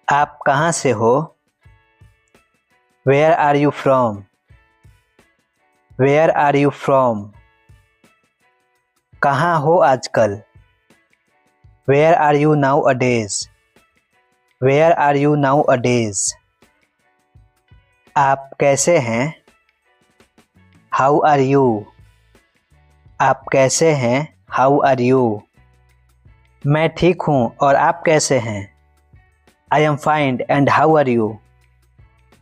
आप कहाँ से हो? Where are you from? Where are you from? कहाँ हो आजकल? Where are you nowadays? Where are you nowadays? आप कैसे हैं? How are you? आप कैसे हैं? How are you? मैं ठीक हूँ और आप कैसे हैं? I am fine and how are you?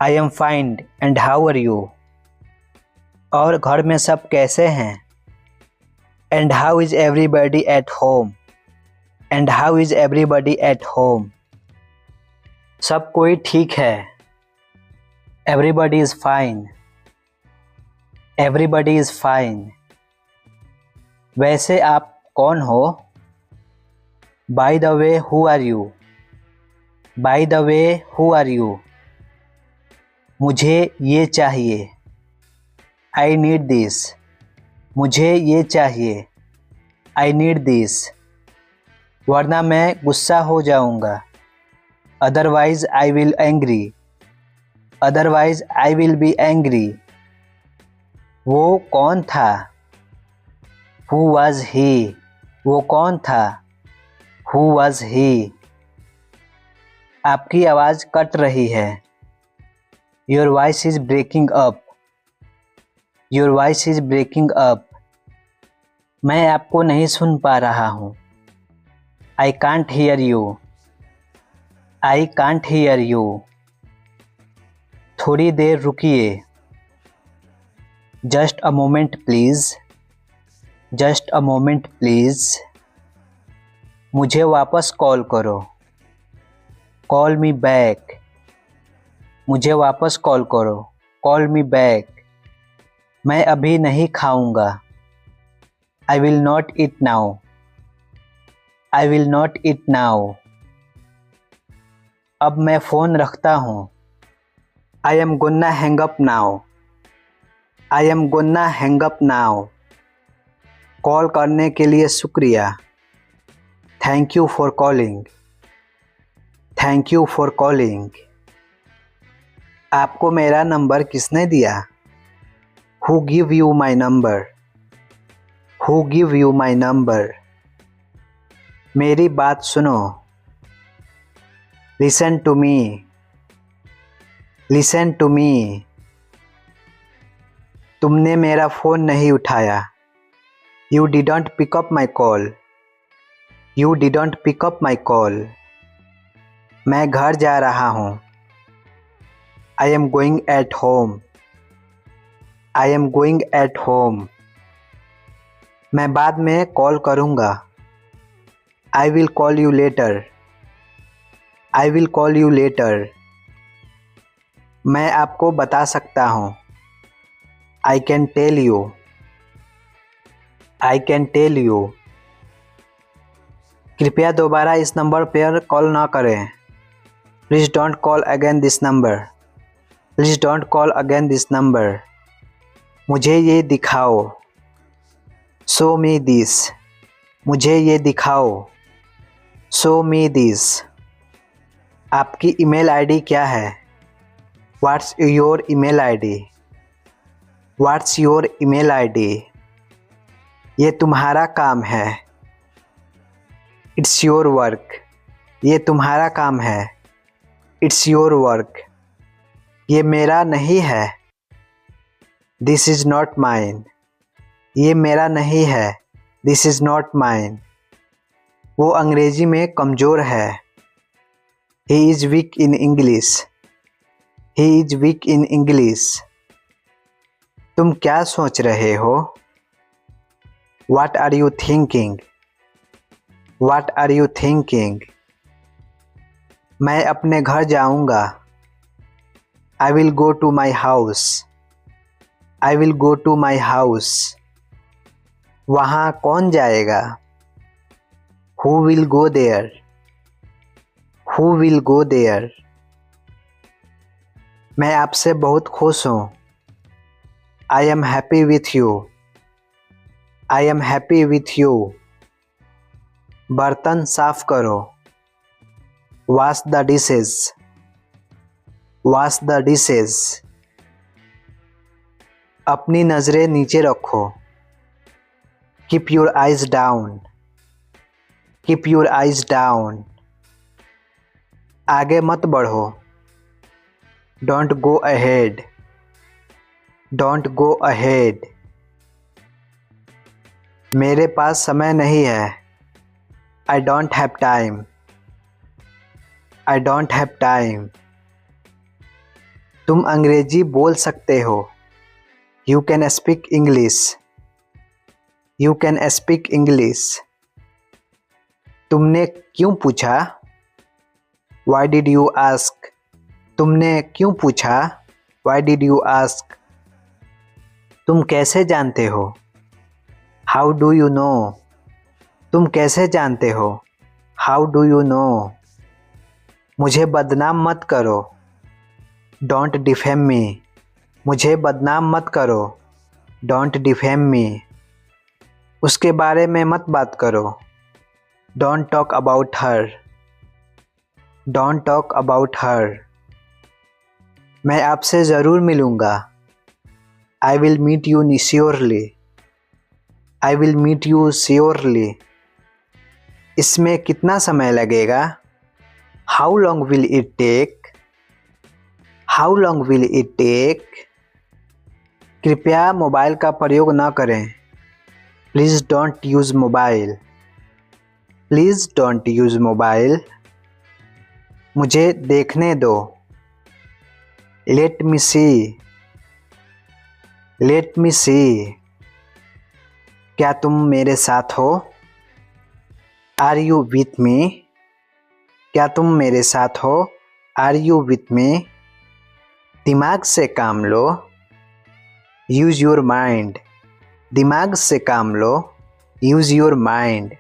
I am fine and how are you? और घर में सब कैसे हैं? And how is everybody at home? And how is everybody at home? सब कोई ठीक है। Everybody is fine. Everybody is fine. वैसे आप कौन हो? By the way who are you? By the way who are you? मुझे ये चाहिए। I need this. मुझे ये चाहिए। I need this. वरना मैं गुस्सा हो जाऊंगा। Otherwise I will angry. Otherwise I will be angry. वो कौन था? Who was he? वो कौन था? हु वॉज ही? आपकी आवाज़ कट रही है। Your voice is breaking up. Your voice is breaking up. मैं आपको नहीं सुन पा रहा हूँ। I can't hear you. I can't hear you. थोड़ी देर रुकिए। Just a moment please. Just a moment please. मुझे वापस कॉल करो। Call me back. मुझे वापस कॉल करो। Call me back. मैं अभी नहीं खाऊंगा। I will not eat now. I will not eat now. अब मैं फ़ोन रखता हूँ। I am gonna hang up now. I am gonna hang up now. Call करने के लिए शुक्रिया। Thank you for calling. Thank you for calling. आपको मेरा नंबर किसने दिया? Who give you my number? Who give you my number? मेरी बात सुनो। Listen to me. Listen to me. तुमने मेरा फ़ोन नहीं उठाया। You didn't pick up my call. You didn't pick up my call. मैं घर जा रहा हूँ। I am going at home. I am going at home. मैं बाद में कॉल करूँगा। I will call you later. I will call you later. मैं आपको बता सकता हूँ। I can tell you. I can tell you. कृपया दोबारा इस नंबर पर कॉल ना करें। Please don't call again this number. Please don't call again this number. मुझे ये दिखाओ। Show me this. मुझे ये दिखाओ। Show me this. आपकी ईमेल आईडी क्या है? What's your email ID? What's your email ID? ये तुम्हारा काम है। It's your work. ये तुम्हारा काम है। It's your work. ये मेरा नहीं है। This is not mine. ये मेरा नहीं है। This is not mine. वो अंग्रेजी में कमज़ोर है। He is week in English. He is week in English. तुम क्या सोच रहे हो? What are you thinking? What are you thinking? मैं अपने घर जाऊंगा। I will go to my house. I will go to my house. वहाँ कौन जाएगा? Who will go there? Who will go there? मैं आपसे बहुत खुश हूँ। I am happy with you. I am happy with you. बर्तन साफ करो। Wash the dishes, wash the dishes. अपनी नज़रें नीचे रखो, keep your eyes down, keep your eyes down. आगे मत बढ़ो, don't go ahead, don't go ahead. मेरे पास समय नहीं है, I don't have time, I don't have time. तुम अंग्रेजी बोल सकते हो, you can speak English, you can speak English. तुमने क्यों पूछा, वाई डिड यू आस्क, तुमने क्यों पूछा, वाई डिड यू आस्क। तुम कैसे जानते हो, हाउ डू यू नो, तुम कैसे जानते हो, हाउ डू यू नो। मुझे बदनाम मत करो, डोंट डिफेम मी, मुझे बदनाम मत करो, डोंट डिफेम मी। उसके बारे में मत बात करो, don't talk about her, don't talk about her. मैं आपसे ज़रूर मिलूँगा, I will meet you surely, I will meet you surely. इसमें कितना समय लगेगा, how long will it take, how long will it take. कृपया मोबाइल का प्रयोग न करें, please don't use mobile, please don't use mobile. मुझे देखने दो, लेट मी सी, लेट मी सी। क्या तुम मेरे साथ हो, आर यू विथ मी, क्या तुम मेरे साथ हो, आर यू विथ मी। दिमाग से काम लो, यूज़ योर माइंड, दिमाग से काम लो, यूज़ योर माइंड।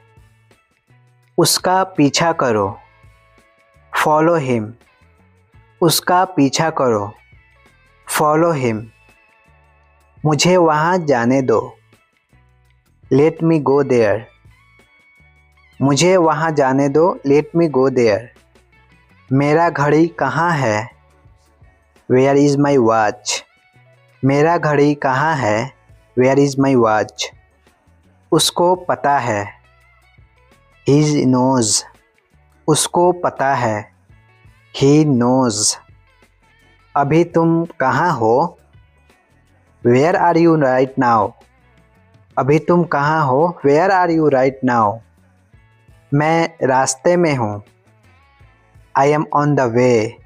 उसका पीछा करो, फॉलो हिम, उसका पीछा करो, फॉलो हिम। मुझे वहाँ जाने दो, लेट मी गो देयर, मुझे वहाँ जाने दो, लेट मी गो देयर। मेरा घड़ी कहाँ है, वेयर इज़ माई वॉच, मेरा घड़ी कहाँ है, वेयर इज़ माई वॉच। उसको पता है, ही नोज़, उसको पता है, ही नोज़। अभी तुम कहाँ हो, where are you right now, अभी तुम कहाँ हो, where are you right now. मैं रास्ते में हूँ, I am on the way,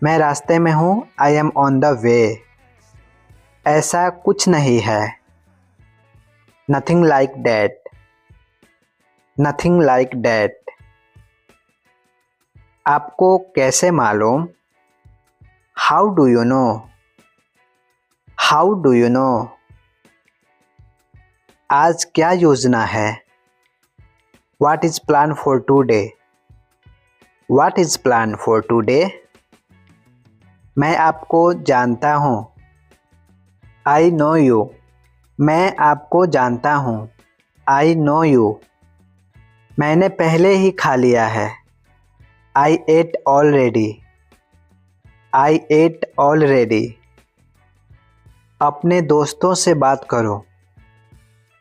मैं रास्ते में हूँ, I am on the way. ऐसा कुछ नहीं है, nothing like that, nothing like that. आपको कैसे मालूम, how do you know, how do you know. आज क्या योजना है, what is plan for today, what is plan for today. मैं आपको जानता हूँ, आई नो यू, मैं आपको जानता हूँ, आई नो यू। मैंने पहले ही खा लिया है, I ate already, I ate already. अपने दोस्तों से बात करो,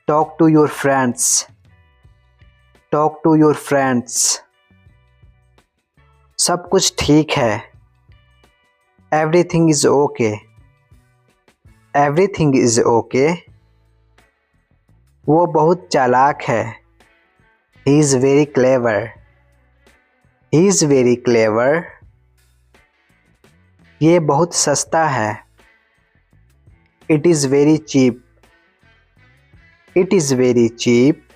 talk to your friends, talk to your friends. सब कुछ ठीक है, everything is okay, everything is okay. वो बहुत चालाक है, he is very clever, he is very clever. ये बहुत सस्ता है, it is very cheap, it is very cheap.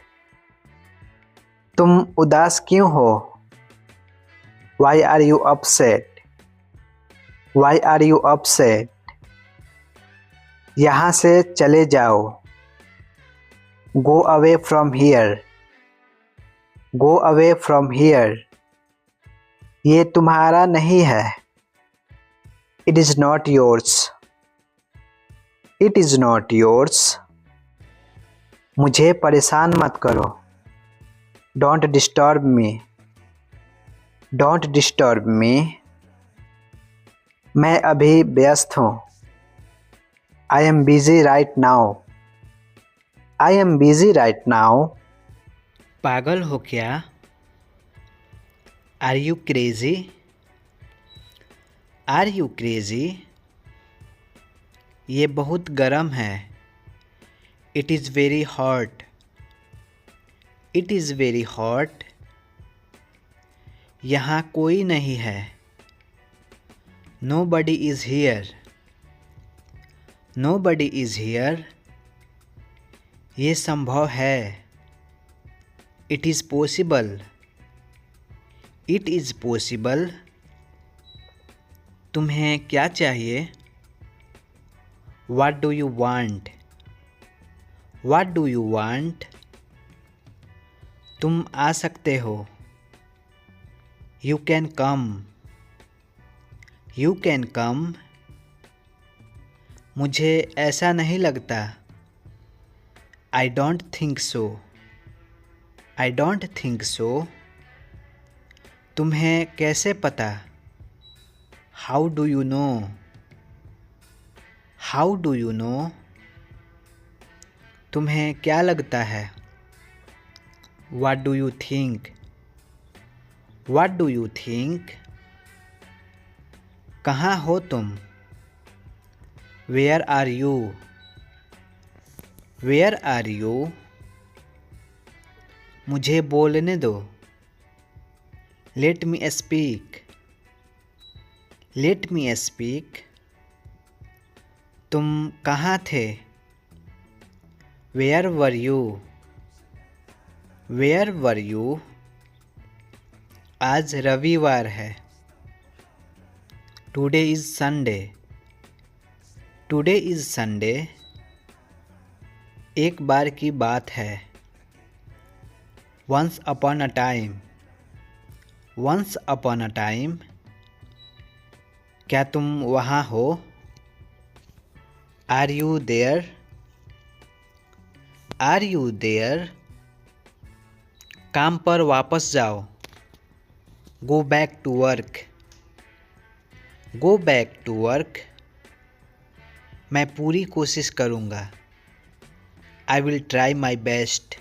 तुम उदास क्यों हो, why are you upset, why are you upset. यहाँ से चले जाओ, go away from here, go away from here. ये तुम्हारा नहीं है, it is not yours, it is not yours. मुझे परेशान मत करो, don't disturb me, don't disturb me. मैं अभी व्यस्त हूँ। I am busy right now. I am busy right now. पागल हो क्या? Are you crazy? Are you crazy? ये बहुत गर्म है। It is very hot. It is very hot. यहाँ कोई नहीं है। Nobody is here. Nobody is here. ये संभव है। It is possible. It is possible. तुम्हें क्या चाहिए? What do you want? What do you want? तुम आ सकते हो। You can come. You can come. मुझे ऐसा नहीं लगता। I don't think so. I don't think so. तुम्हें कैसे पता? How do you know? How do you know? तुम्हें क्या लगता है? What do you think? What do you think? कहाँ हो तुम? Where are you? Where are you? मुझे बोलने दो। Let me speak. Let me speak. तुम कहाँ थे? Where were you? Where were you? आज रविवार है। Today is Sunday. Today is Sunday. एक बार की बात है। Once upon a time. Once upon a time. क्या तुम वहाँ हो? Are you there? Are you there? काम पर वापस जाओ। Go back to work. Go back to work. मैं पूरी कोशिश करूँगा। I will try my best.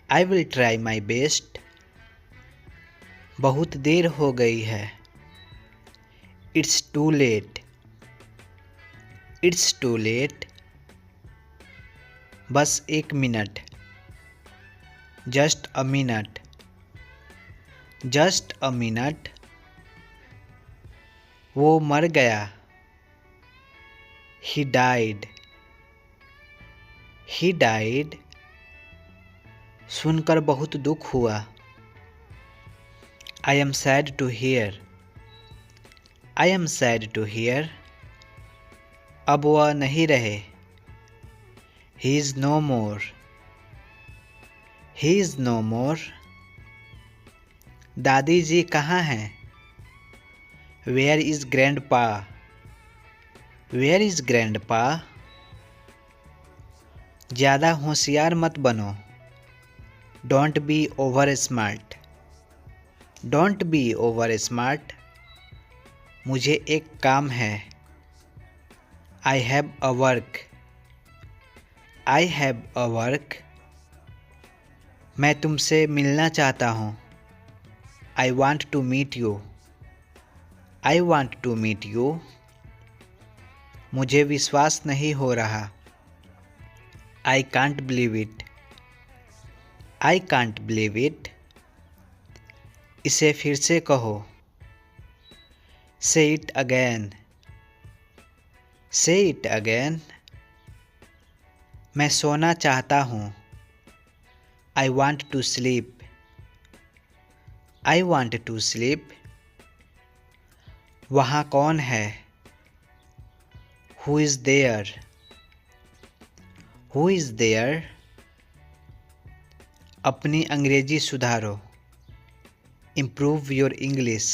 I will try my best. बहुत देर हो गई है। It's too late. It's too late. बस एक minute. Just a minute. Just a minute. वो मर गया। He died. He died. सुनकर बहुत दुख हुआ। I am sad to hear. I am sad to hear. अब वह नहीं रहे। He is no more. He is no more. दादी जी कहाँ हैं? Where is grandpa? Where is grandpa? ज़्यादा होशियार मत बनो। Don't be over smart. Don't be over smart. मुझे एक काम है। I have a work. I have a work. मैं तुमसे मिलना चाहता हूँ। I want to meet you. I want to meet you. मुझे विश्वास नहीं हो रहा। I can't believe it. I can't believe it. इसे फिर से कहो। Say it again. Say it again. मैं सोना चाहता हूँ। I want to sleep. I want to sleep. वहाँ कौन है? Who is there? Who is there? अपनी अंग्रेजी सुधारो। Improve your English.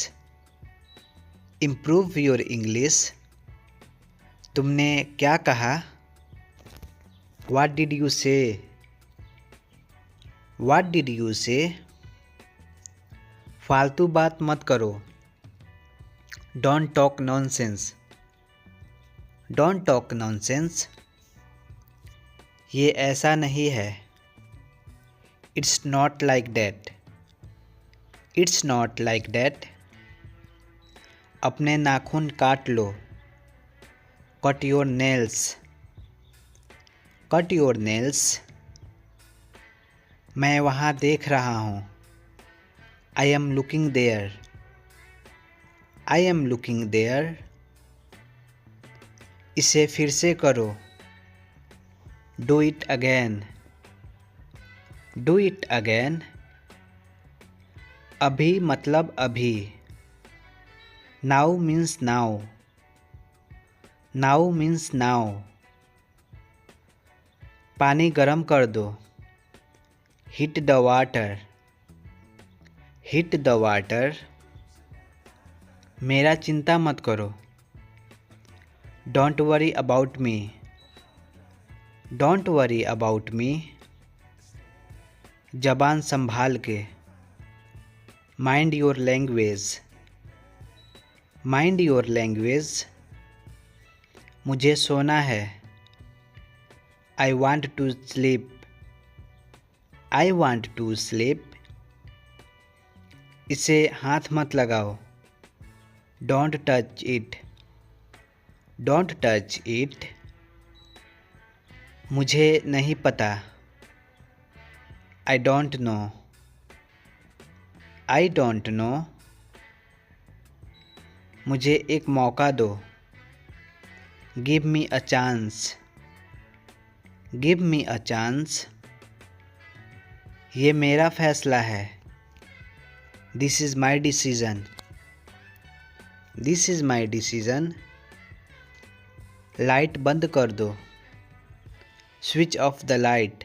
Improve your English. तुमने क्या कहा? What did you say? What did you say? फालतू बात मत करो। Don't talk nonsense. Don't talk nonsense. ये ऐसा नहीं है। It's not like that. It's not like that. अपने नाखून काट लो। Cut your nails. Cut your nails. मैं वहाँ देख रहा हूँ। I am looking there. I am looking there. इसे फिर से करो। Do it again. Do it again. अभी मतलब अभी। Now means now. Now means now. पानी गरम कर दो। Heat the water. Heat the water. मेरा चिंता मत करो। Don't worry about me. Don't worry about me. जबान संभाल के। Mind your language. Mind your language. मुझे सोना है। I want to sleep. I want to sleep. इसे हाथ मत लगाओ। Don't touch it. Don't touch it. मुझे नहीं पता। I don't know. I don't know. मुझे एक मौका दो। Give me a chance. Give me a chance. ये मेरा फैसला है। This is my decision. This is my decision. Light बंद कर दो। Switch off the light.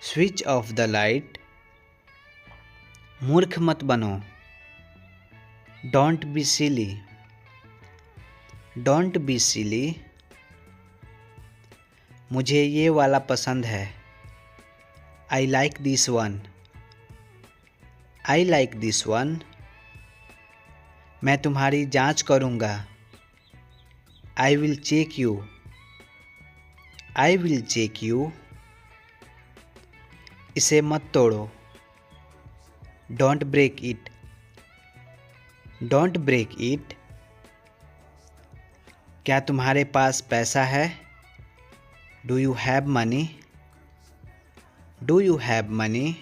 Switch off the light. मूर्ख मत बनो। Don't be silly. Don't be silly. मुझे ये वाला पसंद है। I like this one. I like this one. मैं तुम्हारी जांच करूँगा। I will check you. I will check you. इसे मत तोड़ो। Don't break it. Don't break it. क्या तुम्हारे पास पैसा है? Do you have money? Do you have money?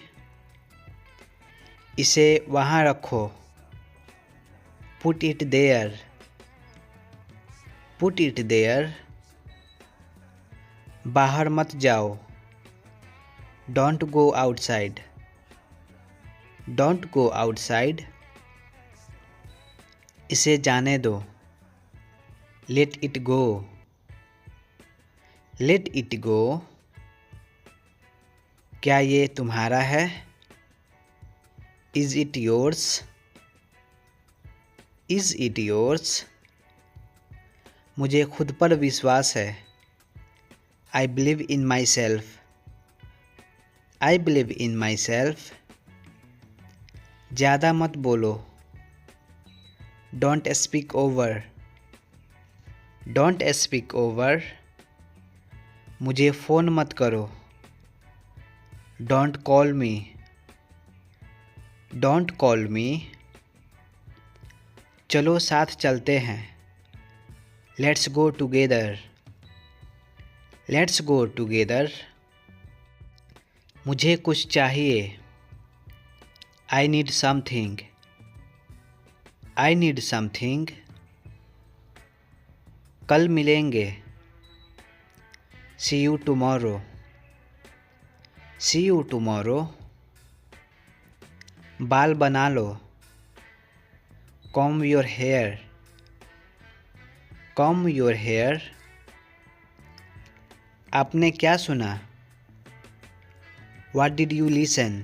इसे वहाँ रखो। Put it there. Put it there. बाहर मत जाओ। Don't go outside. Don't go outside. इसे जाने दो। Let it go. Let it go. क्या ये तुम्हारा है? Is it yours? Is it yours? मुझे खुद पर विश्वास है। I believe in myself. I believe in myself. ज़्यादा मत बोलो। Don't speak over. Don't speak over. मुझे फ़ोन मत करो। Don't call me. Don't call me. चलो साथ चलते हैं। Let's go together. Let's go together. मुझे कुछ चाहिए। I need something. I need something. कल मिलेंगे। See you tomorrow. See you tomorrow. बाल बना लो। Comb your hair. Comb your hair. आपने क्या सुना? What did you listen?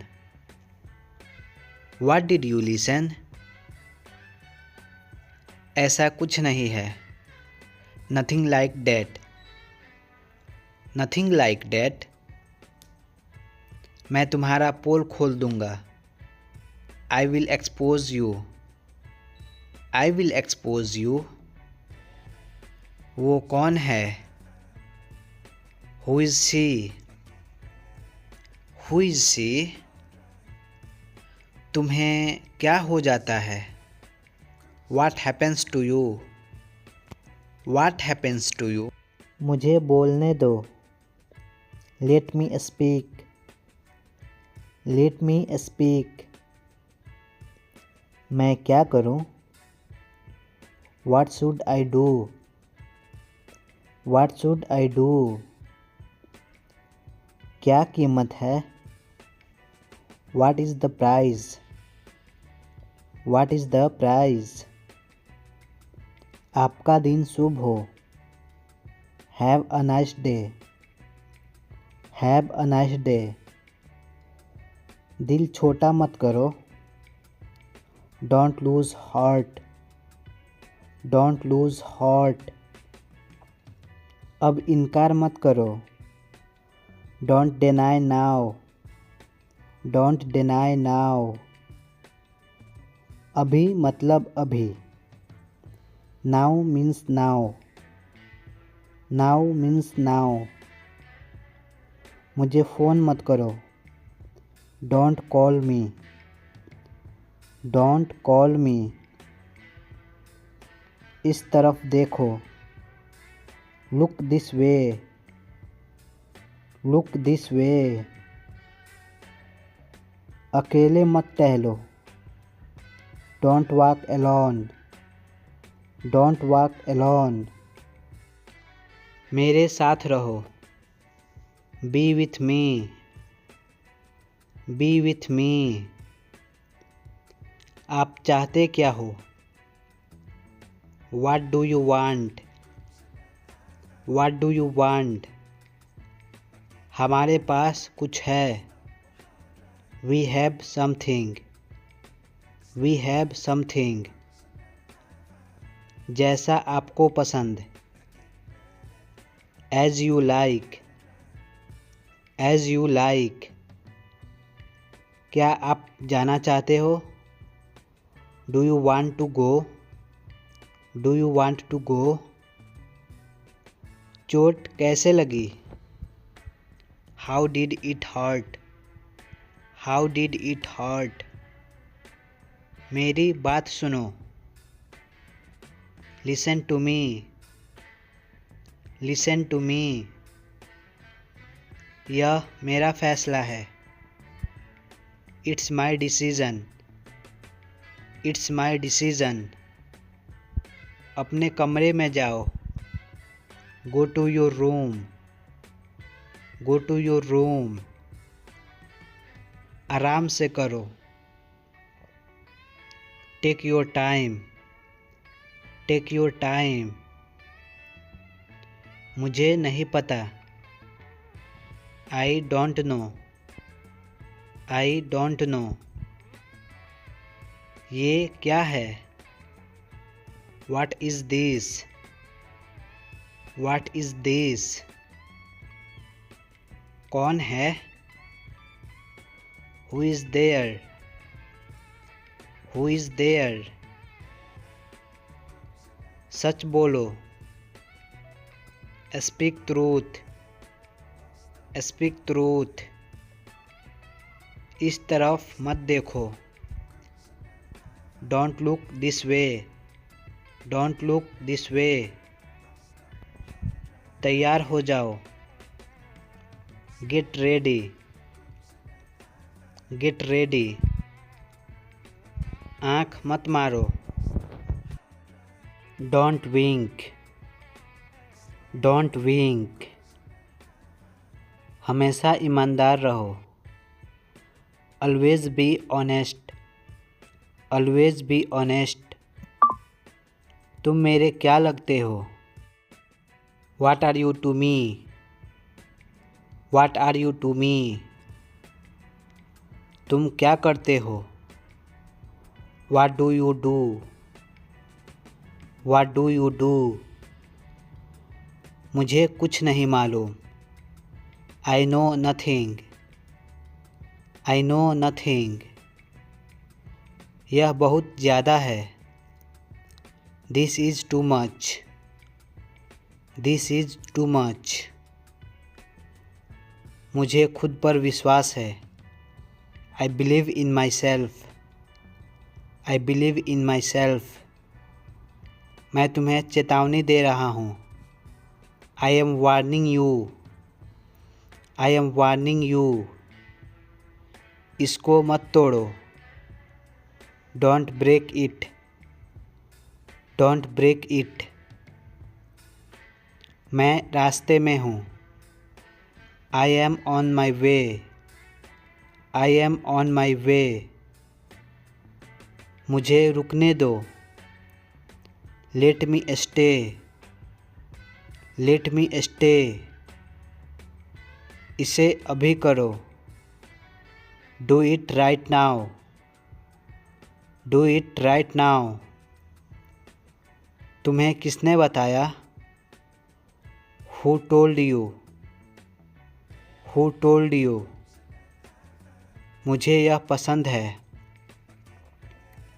What did you listen? ऐसा कुछ नहीं है। Nothing like that. Nothing like that. मैं तुम्हारा पोल खोल दूँगा। I will expose you. I will expose you. वो कौन है? Who is she? Who is she? तुम्हें क्या हो जाता है? What happens to you? What happens to you? मुझे बोलने दो. Let me speak. Let me speak. मैं क्या करूं? What should I do? What should I do? क्या कीमत है? What is the price? What is the price? आपका दिन शुभ हो. Have a nice day. Have a nice day. दिल छोटा मत करो. Don't lose heart. Don't lose heart. अब इनकार मत करो. Don't deny now. Don't deny now. अभी मतलब अभी. Now means now. Now means now. मुझे फ़ोन मत करो. Don't call me. Don't call me. इस तरफ देखो. Look this way. Look this way. अकेले मत टहलो. Don't walk alone. Don't walk alone. मेरे साथ रहो. Be with me. Be with me. आप चाहते क्या हो? What do you want? What do you want? हमारे पास कुछ है. We have something. We have something. जैसा आपको पसंद. As you like. As you like. क्या आप जाना चाहते हो? Do you want to go? Do you want to go? चोट कैसे लगी? How did it hurt? How did it hurt? मेरी बात सुनो. Listen to me. Listen to me. यह मेरा फैसला है. It's my decision. It's my decision. अपने कमरे में जाओ. Go to your room. Go to your room. आराम से करो. Take your time. Take your time. मुझे नहीं पता. I don't know. I don't know. ये क्या है? What is this? What is this? कौन है? Who is there? Who is there? सच बोलो. Speak truth. Speak truth. इस तरफ मत देखो. Don't look this way. Don't look this way. तैयार हो जाओ. Get ready. Get ready. आँख मत मारो. Don't wink. Don't wink. हमेशा ईमानदार रहो. Always be honest. Always be honest. तुम मेरे क्या लगते हो? What are you to me? What are you to me? तुम क्या करते हो? What do you do? What do you do? मुझे कुछ नहीं मालूम. I know nothing. I know nothing. यह बहुत ज़्यादा है। This is too much. This is too much. मुझे खुद पर विश्वास है। I believe in myself. I believe in myself. मैं तुम्हें चेतावनी दे रहा हूँ। I am warning you. I am warning you. इसको मत तोड़ो। Don't break it. Don't break it. मैं रास्ते में हूँ। I am on my way. I am on my way. मुझे रुकने दो। Let me stay. Late me stay. इसे अभी करो। Do it right now. Do it right now. तुम्हें किसने बताया? Who told you. Who told you. मुझे यह पसंद है।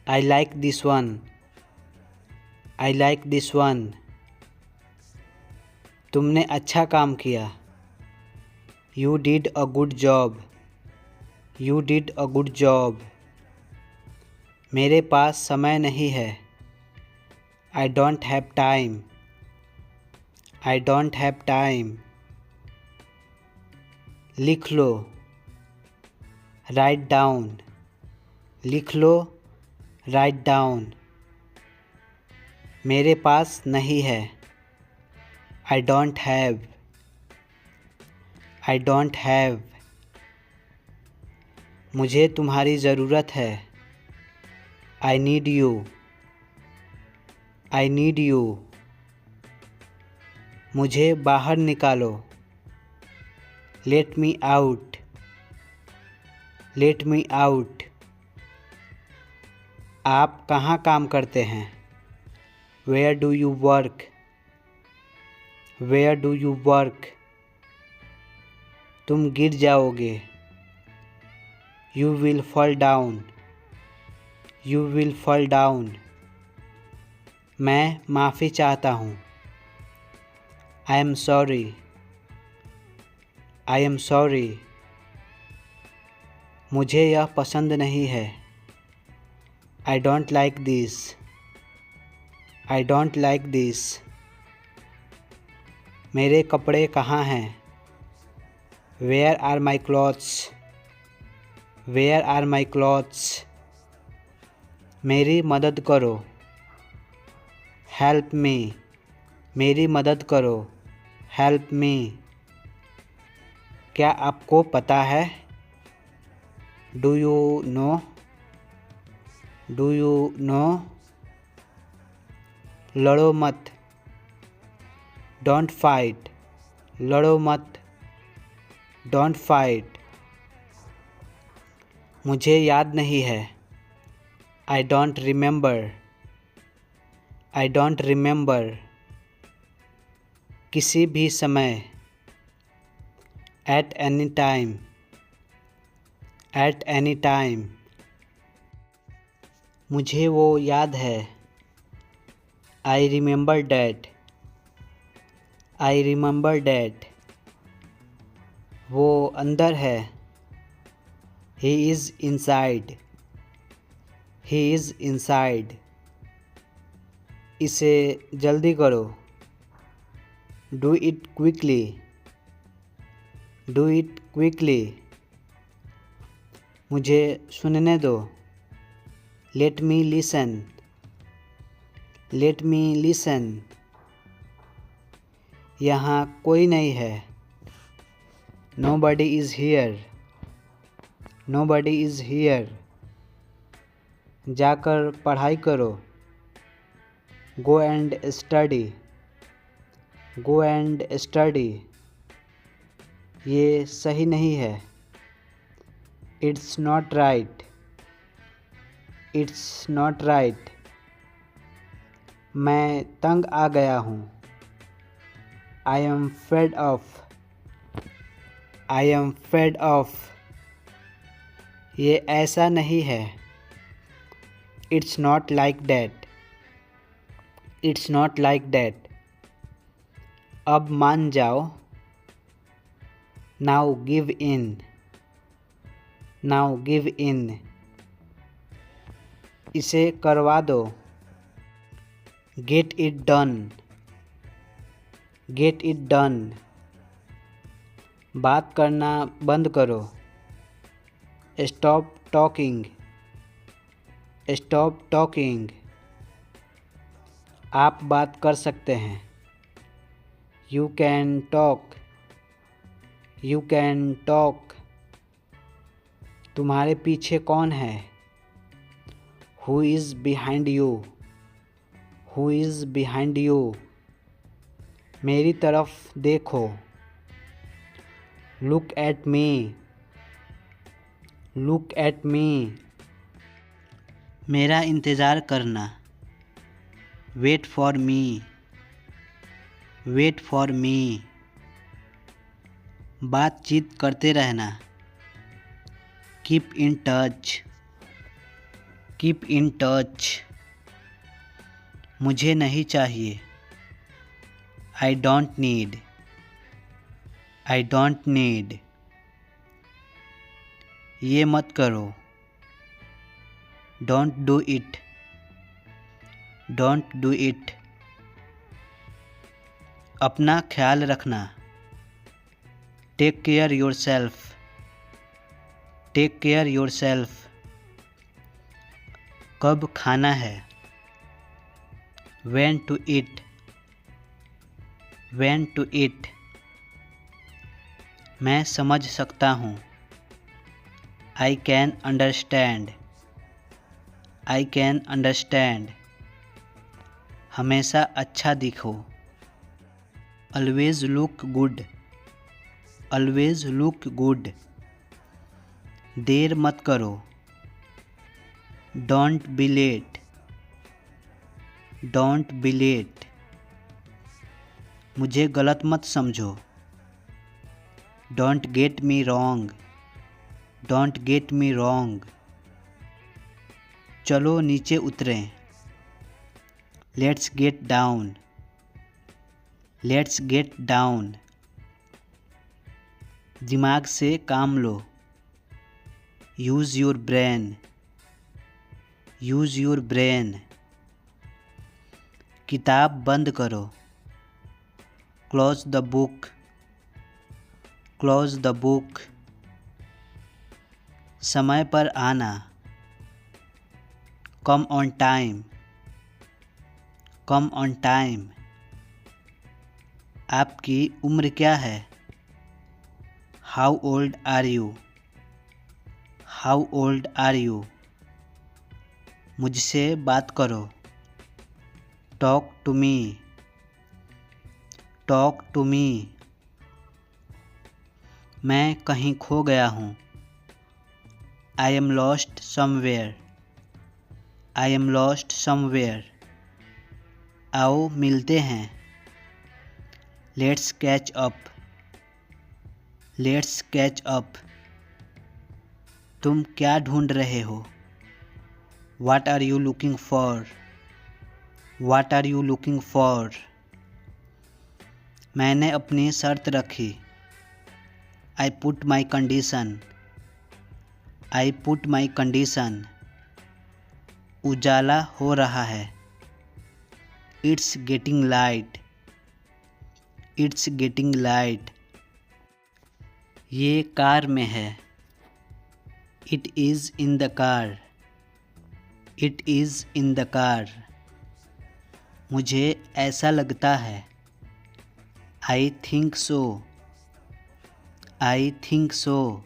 I like this one. I like this one. तुमने अच्छा काम किया। You did a good job. You did a good job. मेरे पास समय नहीं है। I don't have time. I don't have time. लिख लो। Write down. लिख लो। Write down. मेरे पास नहीं है। I don't have. I don't have. मुझे तुम्हारी ज़रूरत है। I need you. I need you. मुझे बाहर निकालो। Let me out. Let me out. आप कहाँ काम करते हैं? Where do you work. Where do you work. तुम गिर जाओगे। You will fall down. You will fall down. मैं माफ़ी चाहता हूँ। I am sorry. I am sorry. मुझे यह पसंद नहीं है। I don't like this. I don't like this. मेरे कपड़े कहाँ हैं? Where are my clothes. Where are my clothes. मेरी मदद करो। Help me. मेरी मदद करो। Help me. क्या आपको पता है? Do you know. Do you know. लड़ो मत। Don't fight. लड़ो मत। Don't fight. मुझे याद नहीं है। I don't remember. I don't remember. किसी भी समय। At any time. At any time. मुझे वो याद है। I remember that. I remember that. वो अंदर है। He is inside. He is inside. इसे जल्दी करो। Do it quickly. Do it quickly. मुझे सुनने दो। Let me listen. Let me listen. यहाँ कोई नहीं है। Nobody is here. Nobody is here. जाकर पढ़ाई करो। Go and study. Go and study. ये सही नहीं है। It's not right. It's not right. मैं तंग आ गया हूँ। I am fed off. I am fed off. ये ऐसा नहीं है। It's not like that, it's not like that. अब मान जाओ, now give in, now give in. इसे करवा दो, get it done, get it done. बात करना बंद करो, स्टॉप टॉकिंग, स्टॉप टॉकिंग। आप बात कर सकते हैं, you can talk, you can talk. तुम्हारे पीछे कौन है, who is behind you, who is behind you. मेरी तरफ देखो, look at me, look at me. मेरा इंतज़ार करना, wait for me, wait for me. बातचीत करते रहना, keep in touch, keep in touch. मुझे नहीं चाहिए, I don't need, I don't need. ये मत करो, don't do it, don't do it. अपना ख्याल रखना, take care yourself, take care yourself. कब खाना है, when to eat, when to eat. मैं समझ सकता हूँ, I can understand, I can understand. हमेशा अच्छा दिखो, always look good, always look good. देर मत करो, don't be late, don't be late. मुझे गलत मत समझो, don't get me wrong, don't get me wrong. चलो नीचे उतरें, let's get down, let's get down. दिमाग से काम लो, use your brain, use your brain. किताब बंद करो, close the book, close the book. समय पर आना, come on time, come on time. आपकी उम्र क्या है, how old are you, how old are you. मुझसे बात करो, talk to me, talk to me. मैं कहीं खो गया हूँ, I am lost somewhere, I am lost somewhere. आओ मिलते हैं, let's catch up, let's catch up. तुम क्या ढूंढ रहे हो, what are you looking for, what are you looking for. मैंने अपनी शर्त रखी, I put my condition, I put my condition. उजाला हो रहा है, it's getting light, it's getting light. ये कार में है, it is in the car, it is in the car. मुझे ऐसा लगता है, I think so, I think so.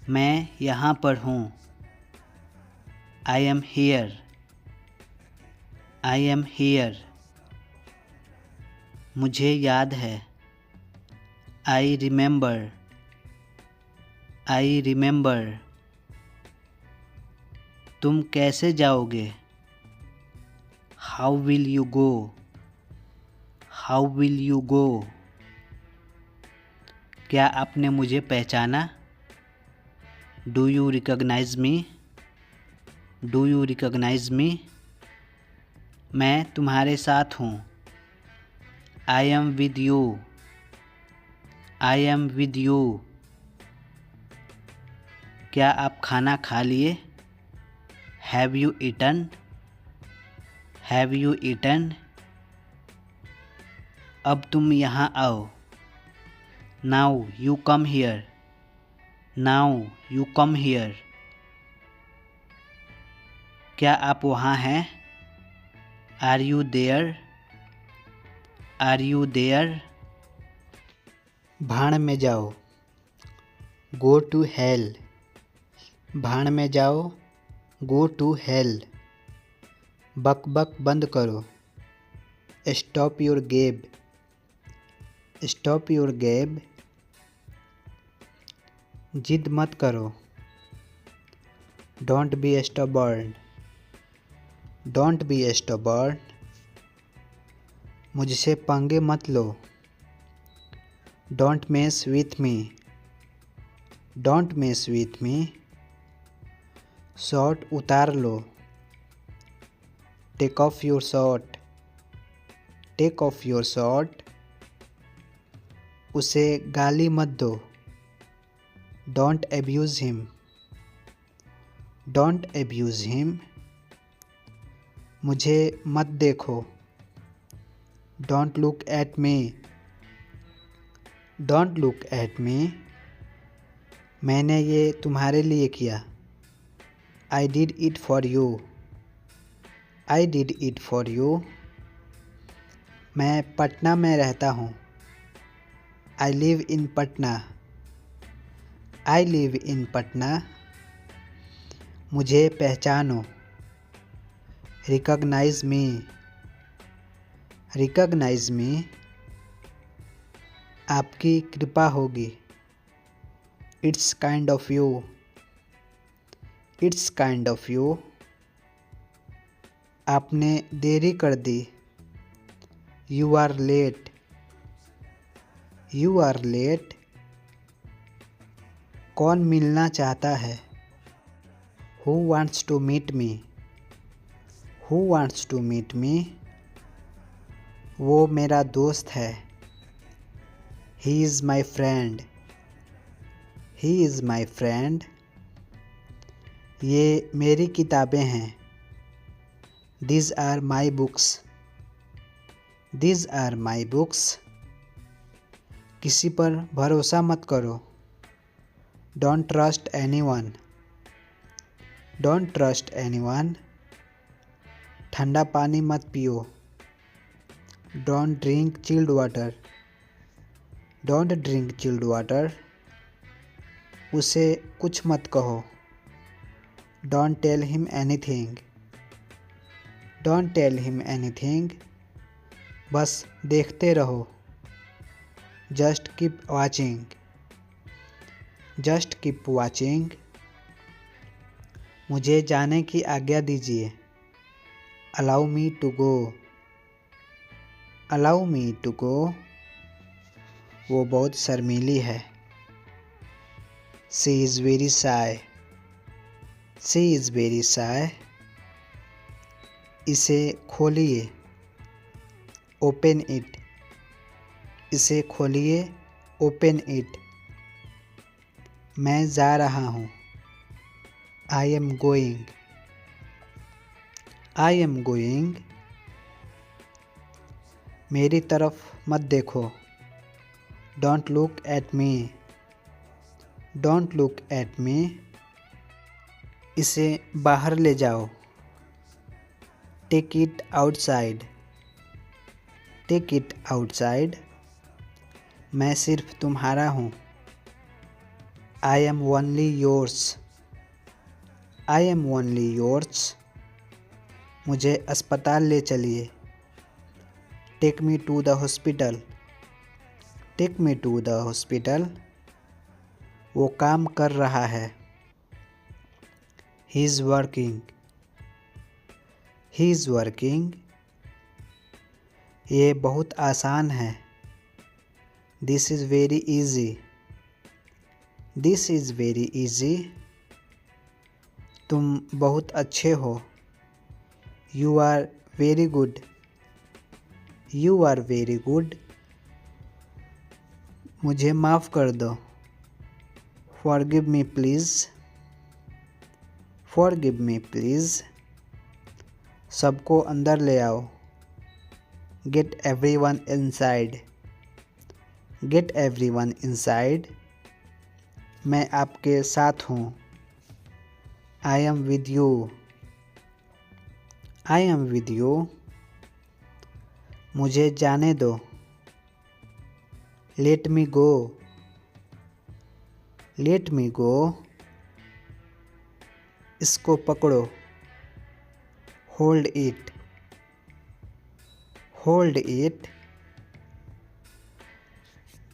मैं यहाँ पर हूँ, I am here, I am here. मुझे याद है, आई रिमेंबर, आई रिमेंबर। तुम कैसे जाओगे, how will you go, how will you go. क्या आपने मुझे पहचाना, do you recognise me, do you recognise me? मैं तुम्हारे साथ हूँ। I am with you. I am with you. क्या आप खाना खा लिए? Have you eaten? Have you eaten? अब तुम यहाँ आओ। Now you come here. Now you come here. क्या आप वहाँ हैं? Are you there? Are you there? भाड़ में जाओ। Go to hell. भाड़ में जाओ। Go to hello. बक बक बंद करो। Stop your gab. Stop your gab. जिद मत करो। Don't be stubborn. Don't be stubborn. मुझसे पंगे मत लो। Don't mess with me. Don't mess with me. Short उतार लो। Take off your short. Take off your short. उसे गाली मत दो। Don't abuse him. Don't abuse him. मुझे मत देखो। Don't look at me. Don't look at me. मैंने ये तुम्हारे लिए किया। I did it for you. I did it for you. मैं पटना में रहता हूँ। I live in Patna. I live in Patna. मुझे पहचानो। Recognise me. Recognise me. आपकी कृपा होगी। It's kind of you. It's kind of you. आपने देरी कर दी। You are late. You are late. कौन मिलना चाहता है? Who wants to meet me? Who wants to meet me? वो मेरा दोस्त है। He is my friend. He is my friend. ये मेरी किताबें हैं। These are my books. These are my books. किसी पर भरोसा मत करो। Don't trust anyone. Don't trust anyone. ठंडा पानी मत पियो। Don't drink chilled water. Don't drink chilled water. उसे कुछ मत कहो। Don't tell him anything. Don't tell him anything. बस देखते रहो। Just keep watching. Just keep watching. मुझे जाने की आज्ञा दीजिए। Allow me to go. Allow me to go. वो बहुत शर्मीली है। She is very shy. She is very shy. इसे खोलिए। Open it. इसे खोलिए। Open it. मैं जा रहा हूँ। I am going. I am going. मेरी तरफ मत देखो। Don't look at me. Don't look at me. इसे बाहर ले जाओ। Take it outside. Take it outside. मैं सिर्फ तुम्हारा हूँ। I am only yours. I am only yours. मुझे अस्पताल ले चलिए। Take me to the hospital. Take me to the hospital. वो काम कर रहा है। He is working. He is working. ये बहुत आसान है। This is very easy. This is very easy. तुम बहुत अच्छे हो। You are very good. You are very good. मुझे माफ़ कर दो। Forgive me please. Forgive me please. सबको अंदर ले आओ। Get everyone inside. Get everyone inside. मैं आपके साथ हूँ। I am with you. I am with you. मुझे जाने दो। Let me go. Let me go. इसको पकड़ो। Hold it. Hold it.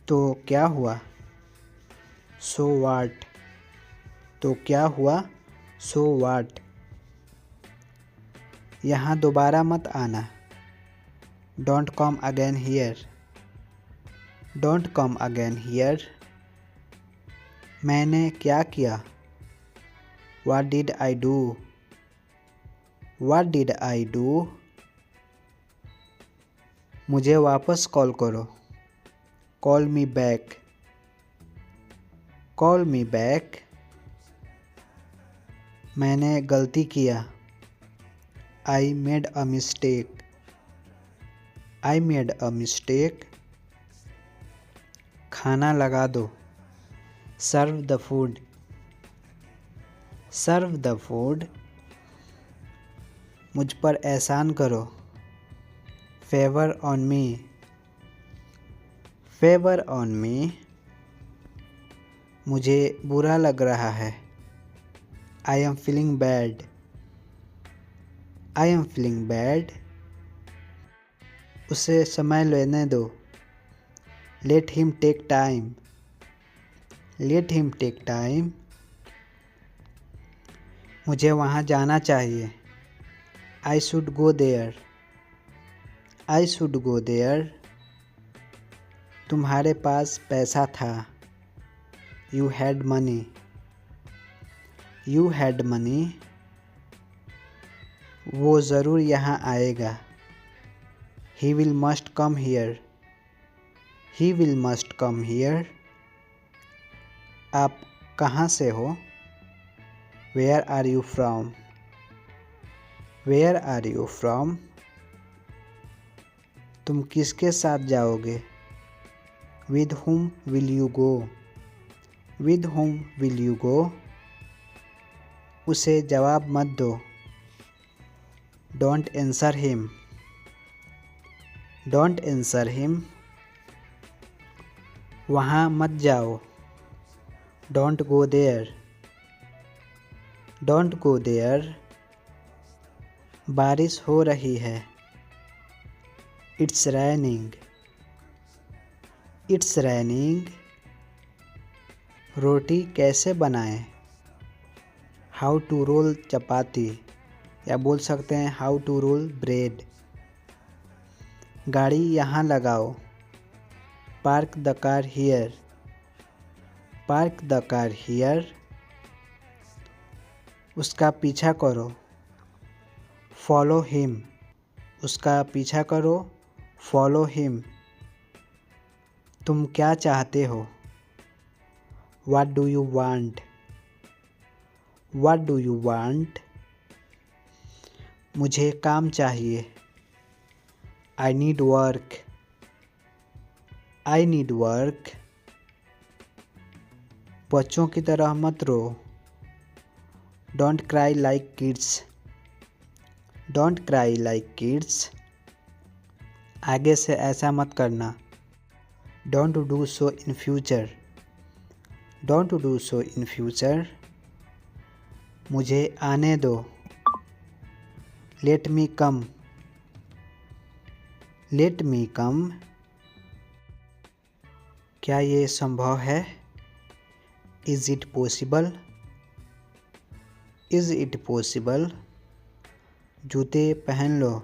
तो क्या हुआ? सो वाट। तो क्या हुआ? सो वाट। यहाँ दोबारा मत आना। Don't come again here. Don't come again here. मैंने क्या किया? What did I do? What did I do? मुझे वापस कॉल करो। Call me back. Call me back. मैंने गलती किया। I made a mistake. I made a mistake. खाना लगा दो। Serve the food. Serve the food. मुझ पर एहसान करो। Favour on me. Favour on me. मुझे बुरा लग रहा है। I am feeling bad. I am feeling bad. उसे समय लेने दो। Let him take time. Let him take time. मुझे वहाँ जाना चाहिए। I should go there. I should go there. तुम्हारे पास पैसा था। You had money. You had money. वो ज़रूर यहाँ आएगा। He will must come here. He will must come here. आप कहाँ से हो? Where are you from? Where are you from? तुम किसके साथ जाओगे? With whom will you go? With whom will you go? उसे जवाब मत दो। Don't answer him. Don't answer him. वहाँ मत जाओ। Don't go there. Don't go there. बारिश हो रही है। It's raining. It's raining. रोटी कैसे बनाएं? हाउ टू रोल चपाती, या बोल सकते हैं हाउ टू रोल ब्रेड। गाड़ी यहाँ लगाओ। Park the car here. Park the car here. उसका पीछा करो। Follow him. उसका पीछा करो। Follow him. तुम क्या चाहते हो? What do you want? What do you want? मुझे काम चाहिए। I need work. I need work. बच्चों की तरह मत रो। Don't cry like kids. Don't cry like kids. आगे से ऐसा मत करना। Don't do so in future. Don't do so in future. मुझे आने दो। Let me come. Let me come. क्या ये संभव है? Is it possible? Is it possible? जूते पहन लो।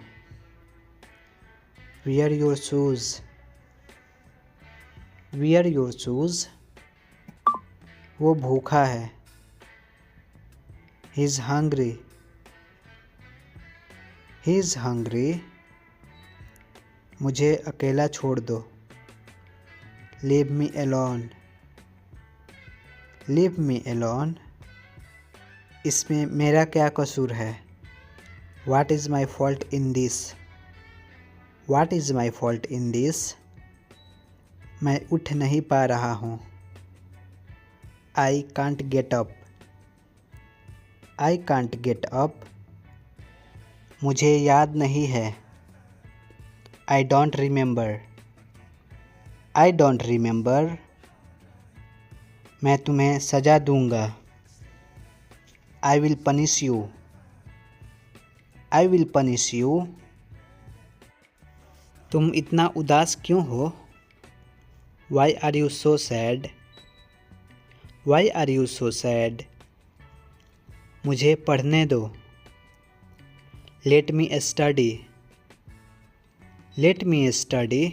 Wear your shoes. Wear your shoes. वो भूखा है। He is hungry, he is hungry. मुझे अकेला छोड़ दो, leave me alone, leave me alone. इसमें मेरा क्या कसूर है, what is my fault in this, what is my fault in this. मैं उठ नहीं पा रहा हूँ, I can't get up, I can't get up. मुझे याद नहीं है, I don't remember, I don't remember. मैं तुम्हें सज़ा दूंगा, I will punish you, I will punish you. तुम इतना उदास क्यों हो, why are you so sad, why are you so sad. मुझे पढ़ने दो, let me study, let me study.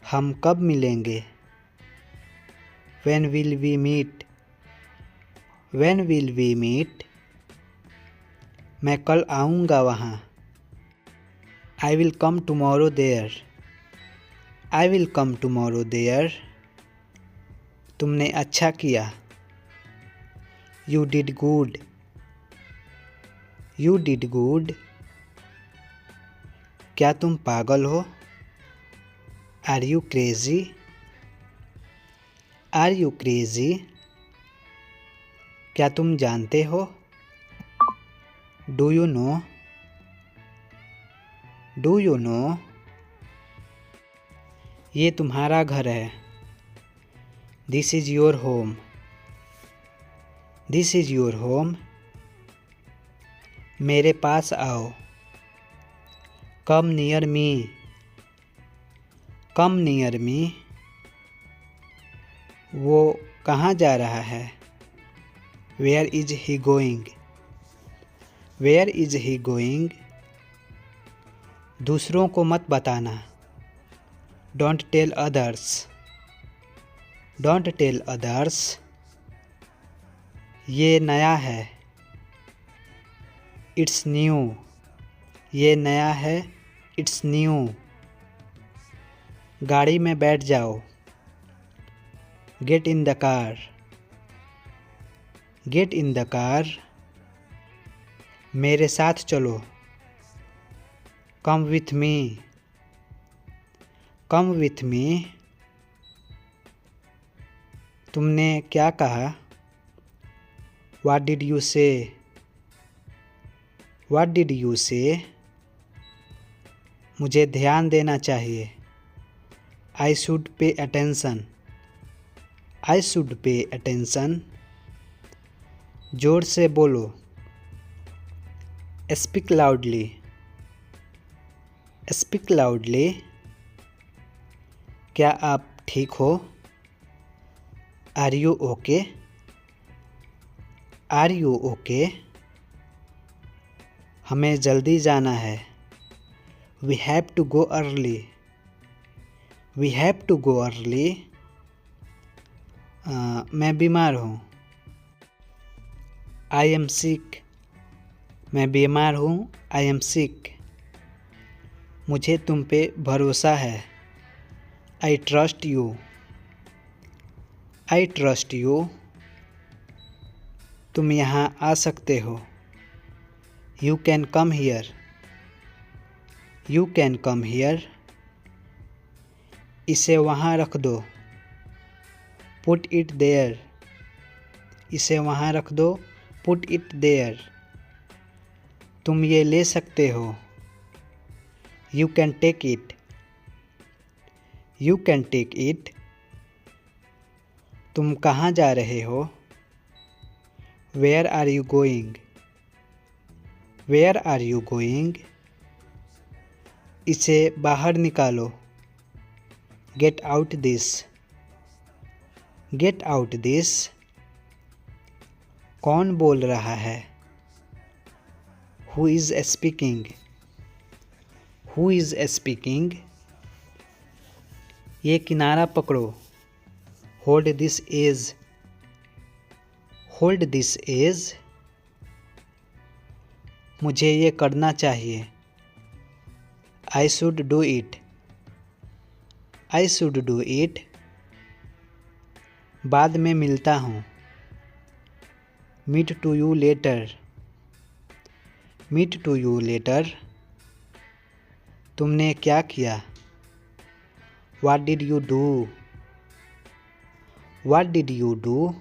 हम कब मिलेंगे, when will we meet, when will we meet. मैं कल आऊँगा वहाँ, आई will come tomorrow there, I will come tomorrow there. तुमने अच्छा किया, you did good, you did good. क्या तुम पागल हो, are you crazy, are you crazy. क्या तुम जानते हो, do you know, do you know. ये तुम्हारा घर है, this is your home, this is your home. मेरे पास आओ, come near me, come near me. वो कहाँ जा रहा है, where is he going, where is he going. दूसरों को मत बताना, don't tell others, don't tell others. ये नया है, इट्स न्यू, ये नया है, इट्स न्यू। गाड़ी में बैठ जाओ, get in the car, get in the car. मेरे साथ चलो, come with me, come with me. तुमने क्या कहा, व्हाट डिड यू से, व्हाट डिड यू से। मुझे ध्यान देना चाहिए, I should pay attention, I should pay attention. जोर से बोलो, स्पीक लाउडली, स्पीक लाउडली। क्या आप ठीक हो, are you okay, are you okay. हमें जल्दी जाना है, we have to go early, we have to go early. मैं बीमार हूँ, आई एम सिक, मैं बीमार हूँ, आई एम सिक। मुझे तुम पे भरोसा है, I trust you, I trust you. तुम यहाँ आ सकते हो, you can come here, you can come here. इसे वहाँ रख दो, पुट इट देयर, इसे वहाँ रख दो, पुट इट देयर। तुम ये ले सकते हो, you can take it, you can take it. तुम कहाँ जा रहे हो, where are you going, where are you going. इसे बाहर निकालो, get out this, get out this. कौन बोल रहा है, who is speaking, who is speaking. ये किनारा पकड़ो, hold this edge, hold this edge, मुझे ये करना चाहिए। I should do it, I should do it. बाद में मिलता हूँ। Meet to you later, meet to you later. तुमने क्या किया? What did you do, what did you do.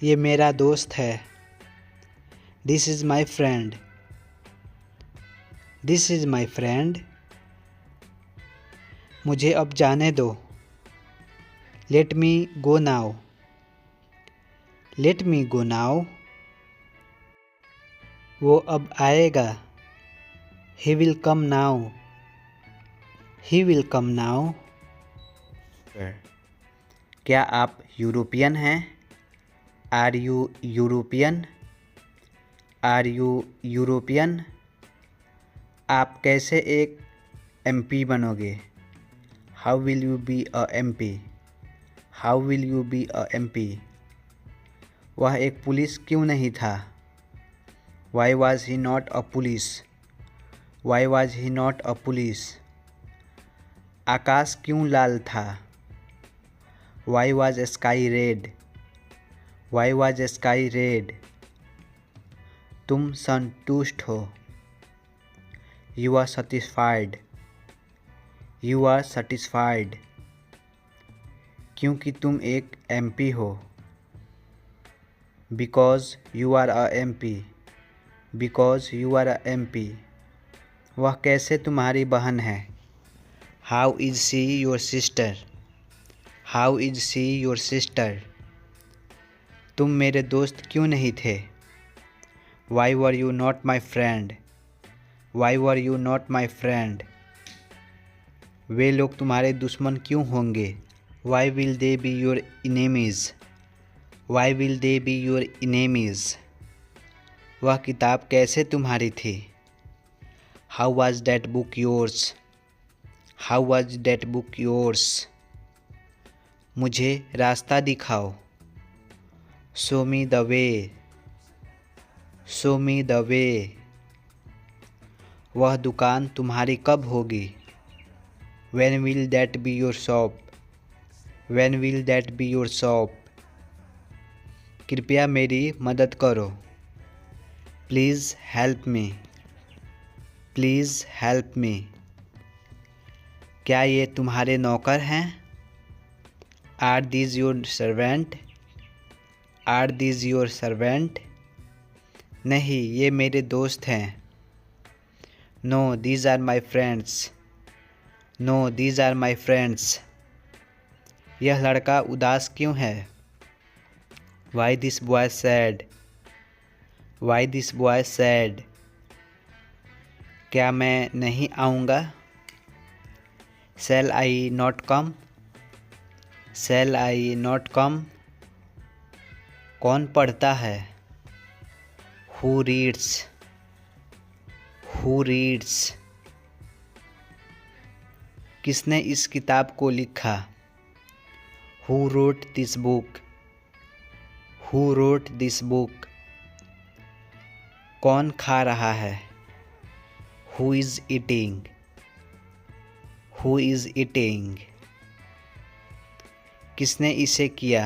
ये मेरा दोस्त है। This is my friend, this is my friend. मुझे अब जाने दो। Let me go now, let me go now. वो अब आएगा। He will come now, he will come now. क्या आप यूरोपियन हैं? Are you European, are you European. आप कैसे एक एमपी बनोगे? How will you be a MP, how will you be a MP. वह एक पुलिस क्यों नहीं था? Why was he not a police, why was he not a police. आकाश क्यों लाल था? Why was sky red, why was sky red. तुम संतुष्ट हो। You are satisfied, you are satisfied. क्योंकि तुम एक एमपी हो। Because you are a MP, because you are a MP. वह कैसे तुम्हारी बहन है? How is she your sister, how is she your sister. तुम मेरे दोस्त क्यों नहीं थे? Why were you not my friend, why were you not my friend. वे लोग तुम्हारे दुश्मन क्यों होंगे? Why will they be your enemies, why will they be your enemies. वह किताब कैसे तुम्हारी थी? How was that book yours, how was that book yours. मुझे रास्ता दिखाओ। Show me the way, show me the वे। वह दुकान तुम्हारी कब होगी? When will that be your shop, when will that be your shop. कृपया मेरी मदद करो। Please help me, please help me. क्या ये तुम्हारे नौकर हैं? Are these your servant, are these your servant. नहीं, ये मेरे दोस्त हैं। No these are my friends, no these are my friends. यह लड़का उदास क्यों है? Why this boy sad, why this boy sad. क्या मैं नहीं आऊँगा? Shall I not come, shall I not come. कौन पढ़ता है? Who reads, who reads. किसने इस किताब को लिखा? Who wrote this book, who wrote this book. कौन खा रहा है? Who is eating, who is eating. किसने इसे किया?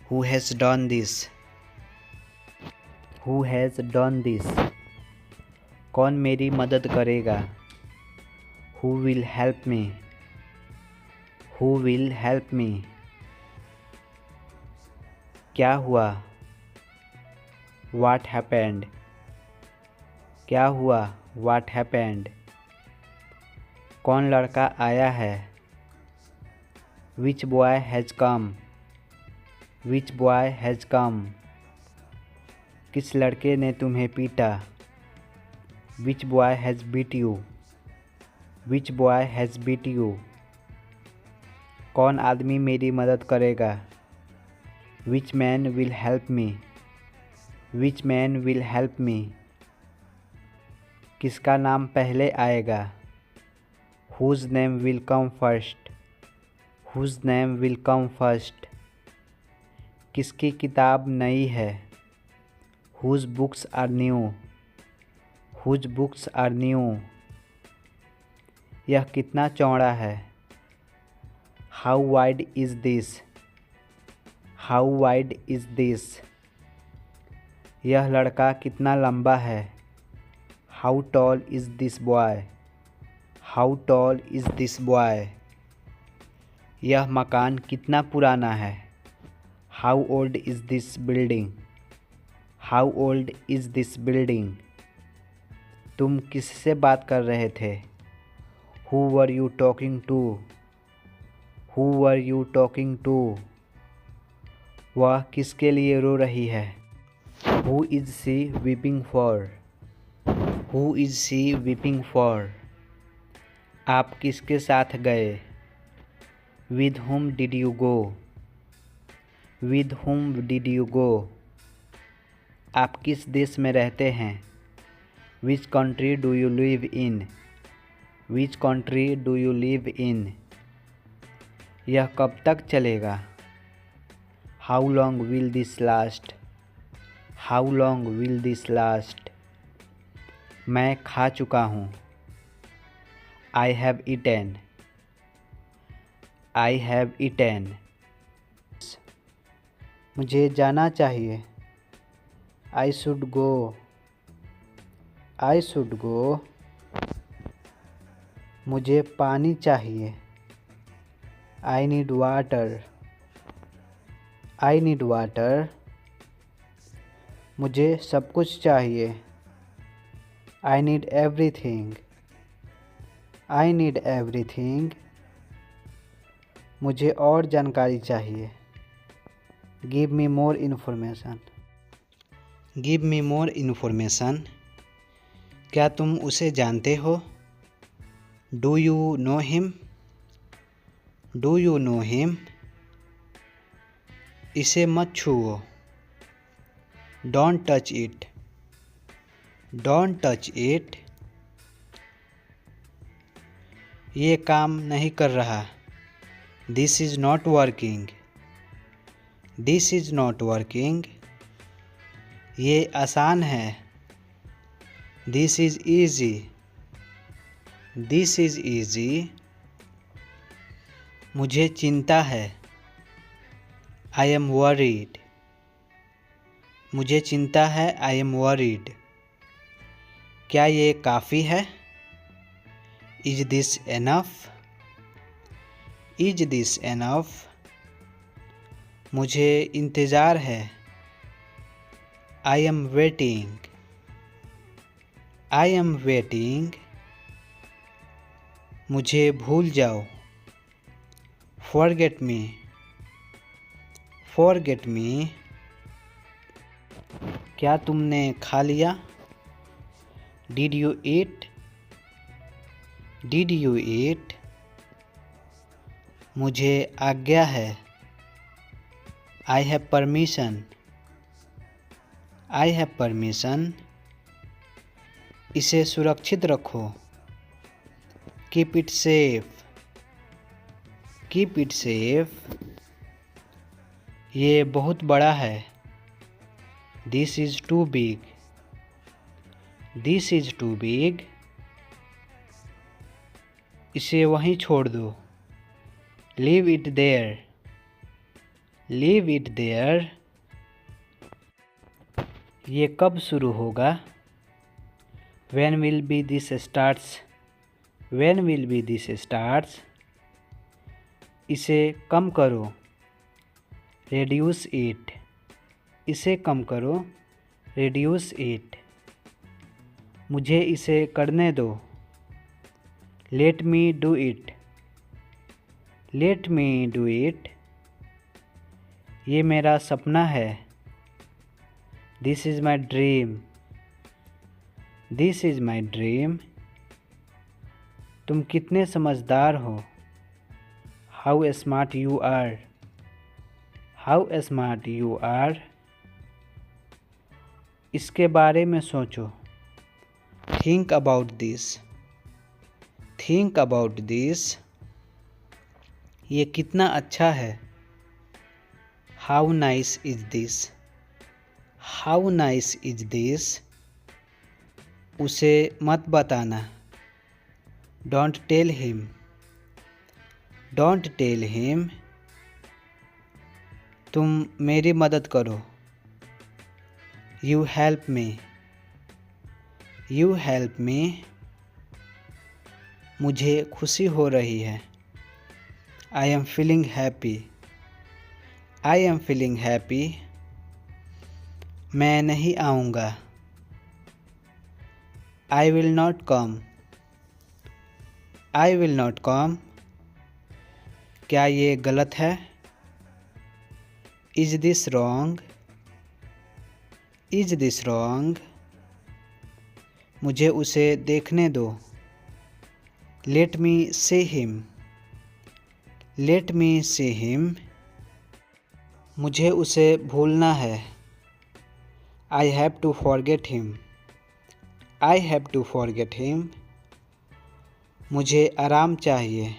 Who has done this, who has done this. कौन मेरी मदद करेगा? Who will help me, who will help me. क्या हुआ? व्हाट हैपेंड, क्या हुआ? What happened. कौन लड़का आया है? Which boy has come, which boy has come. किस लड़के ने तुम्हें पीटा? Which boy has beat you, which boy has beat you. कौन आदमी मेरी मदद करेगा? Which man will help me, which man will help me. किसका नाम पहले आएगा? Whose name will come first, whose name will come first. किसकी किताब नई है? Whose books are new? Whose books are new? यह कितना चौड़ा है? How wide is this? How wide is this? यह लड़का कितना लंबा है? How tall is this boy? How tall is this boy? यह मकान कितना पुराना है? How old is this building? How old is this building? तुम किससे बात कर रहे थे? Who were you talking to? Who were you talking to? वह किसके लिए रो रही है? Who is she weeping for? Who is she weeping for? आप किसके साथ गए? With whom did you go? With whom did you go? आप किस देश में रहते हैं? Which country do you live in? Which country do you live in? यह कब तक चलेगा? How long will this last? How long will this last? मैं खा चुका हूँ. I have eaten. I have eaten. मुझे जाना चाहिए. I should go. I should go. मुझे पानी चाहिए. I need water. I need water. मुझे सब कुछ चाहिए. I need everything. I need everything. मुझे और जानकारी चाहिए. Give me more information. Give me more information. क्या तुम उसे जानते हो? Do you know him? Do you know him? इसे मत छुओ. Don't touch it. Don't touch it. ये काम नहीं कर रहा. This is not working. This is not working. ये आसान है. This is easy. This is easy. मुझे चिंता है. I am worried. मुझे चिंता है. I am worried. क्या ये काफ़ी है? Is this enough? Is this enough? मुझे इंतज़ार है. I am waiting. I am waiting. मुझे भूल जाओ. Forget me. Forget me. क्या तुमने खा लिया? Did you eat? Did you eat? मुझे आज्ञा है. I have permission. I have permission. इसे सुरक्षित रखो. Keep it safe. Keep it safe. ये बहुत बड़ा है. This is too big. This is too big. इसे वहीं छोड़ दो. Leave it there. Leave it there. ये कब शुरू होगा? When will be this starts? When will be this starts? इसे कम करो. Reduce it. इसे कम करो. Reduce it. मुझे इसे करने दो. Let me do it. Let me do it. ये मेरा सपना है. This is my dream. This is my dream. तुम कितने समझदार हो. How smart you are. How smart you are. इसके बारे में सोचो. Think about this. Think about this. ये कितना अच्छा है. How nice is this, how nice is this. उसे मत बताना, don't tell him, don't tell him. तुम मेरी मदद करो, you help me, you help me. मुझे खुशी हो रही है, I am feeling happy, I am feeling happy. मैं नहीं आऊँगा, I will not come, I will not come. क्या ये गलत है, is this wrong, is this wrong. मुझे उसे देखने दो, let me see him, let me see him. मुझे उसे भूलना है, I have to forget him, I have to forget him. मुझे आराम चाहिए,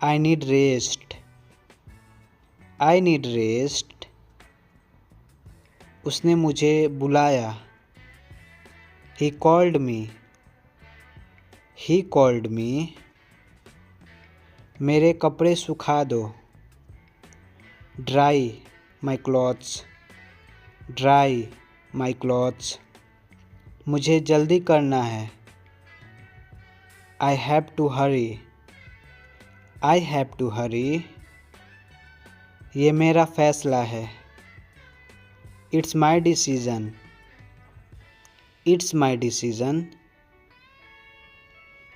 I need rest, I need rest. उसने मुझे बुलाया, he called me, he called me. मेरे कपड़े सुखा दो, dry my clothes, dry my clothes. मुझे जल्दी करना है, I have to hurry, I have to hurry. ये मेरा फैसला है, it's my decision, it's my decision.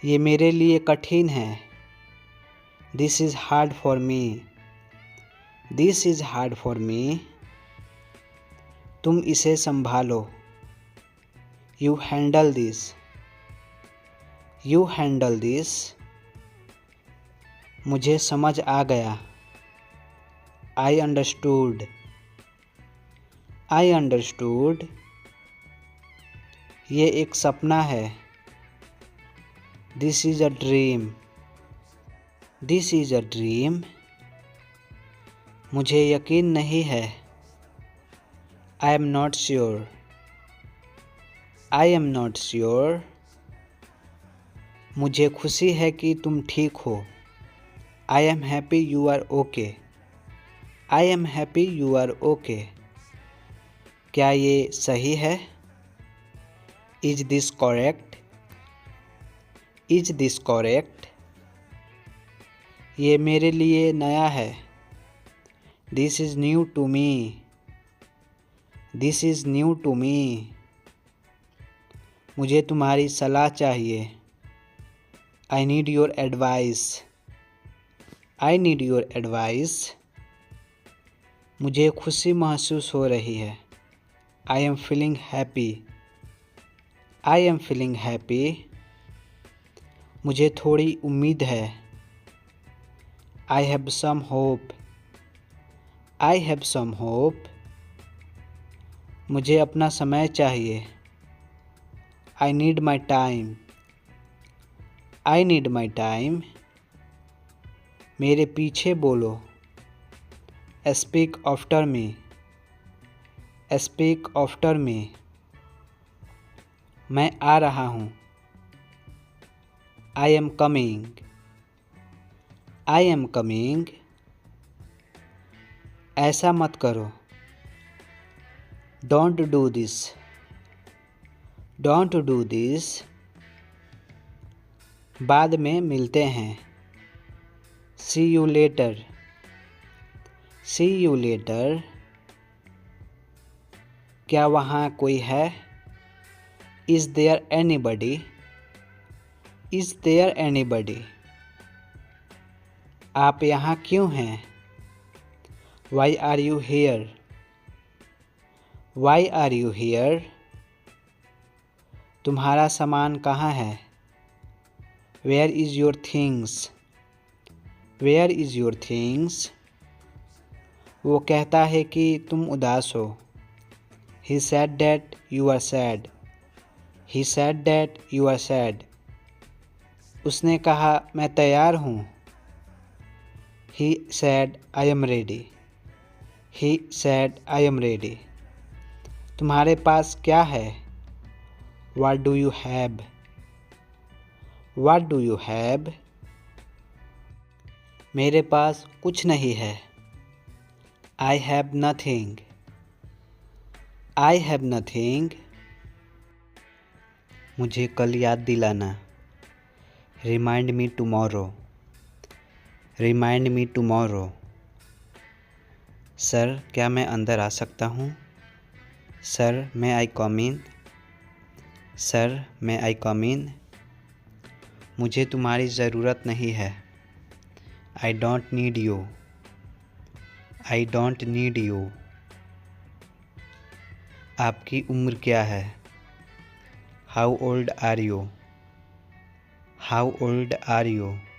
ये मेरे लिए कठिन है, this is hard for me, this is hard for me. तुम इसे संभालो, you handle this, you handle this. मुझे समझ आ गया, आई अंडरस्टूड, आई अंडरस्टूड। ये एक सपना है, this is a dream, this is a dream. मुझे यकीन नहीं है, I am not sure, I am not sure. मुझे खुशी है कि तुम ठीक हो, I am happy you are okay, I am happy you are okay. क्या ये सही है, is this correct, is this correct. ये मेरे लिए नया है, this is new to me, this is new to me. मुझे तुम्हारी सलाह चाहिए, I need your advice, I need your advice. मुझे खुशी महसूस हो रही है, I am feeling happy, I am feeling happy. मुझे थोड़ी उम्मीद है, I have some hope, I have some hope. मुझे अपना समय चाहिए, I need my time, I need my time. मेरे पीछे बोलो, speak after me, speak after me. मैं आ रहा हूँ, I am coming, I am coming. ऐसा मत करो, don't do this, don't do this. बाद में मिलते हैं, see you later, see you later. क्या वहाँ कोई है, is there anybody, is there anybody. आप यहाँ क्यों हैं, why are you here, why are you here. तुम्हारा सामान कहाँ है, where is your things, where is your things. वो कहता है कि तुम उदास हो, he said that you are sad, he said that you are sad. उसने कहा मैं तैयार हूँ, he said I am ready, He said, I am ready. तुम्हारे पास क्या है? What do you have? What do you have? मेरे पास कुछ नहीं है. I have nothing. I have nothing. मुझे कल याद दिलाना. Remind me tomorrow. Remind me tomorrow. Sir, क्या मैं अंदर आ सकता हूँ? Sir, may I come in? Sir, may I come in? मुझे तुम्हारी ज़रूरत नहीं है. I don't need you. I don't need you. आपकी उम्र क्या है? How old are you? How old are you?